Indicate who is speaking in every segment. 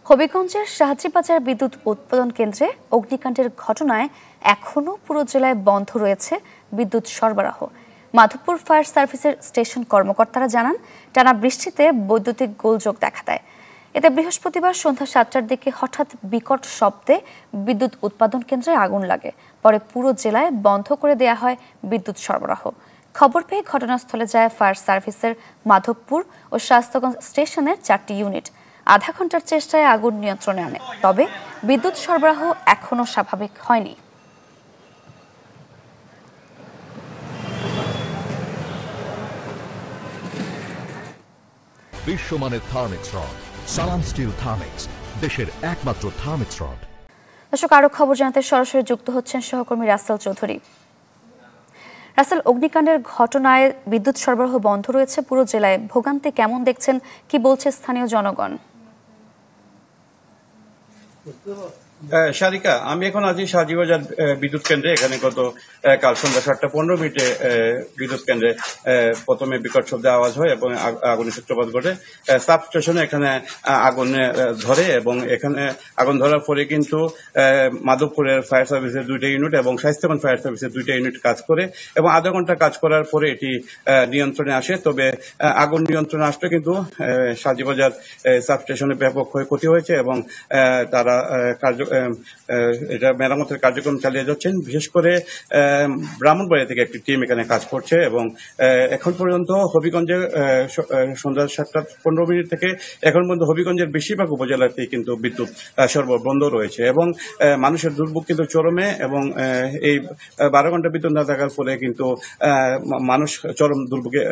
Speaker 1: হবিগঞ্জের শাহজিবাজার বিদ্যুৎ উৎপাদন কেন্দ্রে অগ্নিকাণ্ডের ঘটনায় এখনও পুরো জেলায় বন্ধ রয়েছে বিদ্যুৎ সরবরাহ। মাধবপুর ফায়ার সার্ভিসের স্টেশন কর্মকর্তারা জানান, টানা বৃষ্টিতে বৈদ্যুতিক গোলযোগ দেখা দেয়। এতে বৃহস্পতিবার সন্ধ্যা ৭টার দিকে হঠাৎ বিকট শব্দে বিদ্যুৎ উৎপাদন কেন্দ্রে আগুন লাগে। পরে পুরো জেলায় বন্ধ করে দেয়া হয় বিদ্যুৎ সরবরাহ। খবর পেয়ে ঘটনাস্থলে যায় ফায়ার সার্ভিসের মাধবপুর ও শাস্তগঞ্জ স্টেশনের 4টি ইউনিট। আধা ঘন্টার চেষ্টায় আগুন নিয়ন্ত্রণে আনে, তবে বিদ্যুৎ সরবরাহ এখনো স্বাভাবিক হয়নি।
Speaker 2: বিশ্বমানের থার্মিক্স রড, সালাম স্টিল থার্মিক্স, দেশের একমাত্র থার্মিক্স রড।
Speaker 1: দর্শক, আরো খবর জানাতে সরাসরি যুক্ত হচ্ছেন সহকর্মী রাসেল চৌধুরী। রাসেল, অগ্নিকাণ্ডের ঘটনায় বিদ্যুৎ সরবরাহ বন্ধ রয়েছে পুরো জেলায়, ভোগান্তি কেমন দেখছেন, কি বলছে স্থানীয় জনগণ?
Speaker 3: সারিকা, আমি এখন আছি শাহজিবাজার বিদ্যুৎ কেন্দ্রে। এখানে গত কাল সন্ধ্যা ৭:১৫ বিদ্যুৎ কেন্দ্রে প্রথমে বিকট শব্দে আওয়াজ হয় এবং আগুনের সূত্রপাত ঘটে। সাব স্টেশনে এখানে আগুন ধরে এবং এখানে আগুন ধরার পরে কিন্তু মাধবপুরের ফায়ার সার্ভিসের 2টা ইউনিট এবং শায়েস্তাগঞ্জ ফায়ার সার্ভিসের 2টা ইউনিট কাজ করে এবং আধা ঘন্টা কাজ করার পরে এটি নিয়ন্ত্রণে আসে। তবে আগুন নিয়ন্ত্রণে আসলে কিন্তু শাহজিবাজার সাব স্টেশনে ব্যাপক ক্ষয়ক্ষতি হয়েছে এবং তারা এটা মেরামতের কার্যক্রম চালিয়ে যাচ্ছেন। বিশেষ করে ব্রাহ্মণবাড়িয়া থেকে একটি টিম এখানে কাজ করছে এবং এখন পর্যন্ত হবিগঞ্জে সন্ধ্যা ৭:১৫ থেকে এখন পর্যন্ত হবিগঞ্জের বেশিরভাগ উপজেলাতেই কিন্তু বিদ্যুৎ সরবরাহ বন্ধ রয়েছে এবং মানুষের দুর্ভোগ কিন্তু চরমে এবং এই 12 ঘন্টা বিদ্যুৎ না থাকার ফলে কিন্তু মানুষ চরম দুর্ভোগে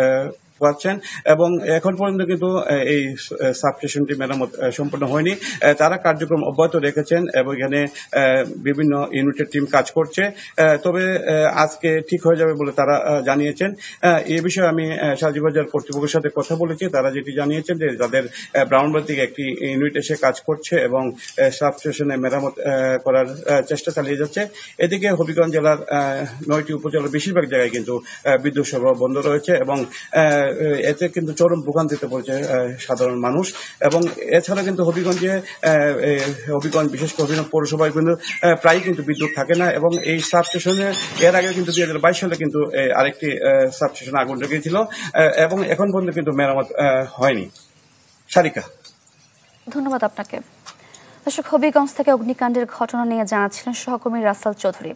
Speaker 3: পাচ্ছেন এবং এখন পর্যন্ত কিন্তু এই সাবস্টেশনটি মেরামত সম্পন্ন হয়নি। তারা কার্যক্রম অব্যাহত রেখেছেন এবং এখানে বিভিন্ন ইউনিটের টিম কাজ করছে। তবে আজকে ঠিক হয়ে যাবে বলে তারা জানিয়েছেন। এই বিষয়ে আমি শাহজিবাজার কর্তৃপক্ষের সাথে কথা বলেছি। তারা যেটি জানিয়েছেন যে যাদের ব্রাহ্মণবাড়িয়া থেকে একটি ইউনিট এসে কাজ করছে এবং সাবস্টেশনে মেরামত করার চেষ্টা চালিয়ে যাচ্ছে। এদিকে হবিগঞ্জ জেলার 9টি উপজেলার বেশিরভাগ জায়গায় কিন্তু বিদ্যুৎ সরবরাহ বন্ধ রয়েছে এবং এতে কিন্তু চরম ভোগান্তিতে পড়েছে সাধারণ মানুষ। এবং এছাড়া কিন্তু হবিগঞ্জ বিশেষ করে হবিগঞ্জ পৌরসভায় কিন্তু প্রায় কিন্তু বিদ্যুৎ থাকে না এবং এই সাবস্টেশনে এর আগে কিন্তু 2022 সালে কিন্তু আরেকটি সাবস্টেশনে আগুন লেগেছিল এবং এখন পর্যন্ত কিন্তু মেরামত হয়নি। সারিকা,
Speaker 1: ধন্যবাদ আপনাকে। দর্শক, হবিগঞ্জ থেকে অগ্নিকাণ্ডের ঘটনা নিয়ে জানাচ্ছিলেন সহকর্মী রাসেল চৌধুরী।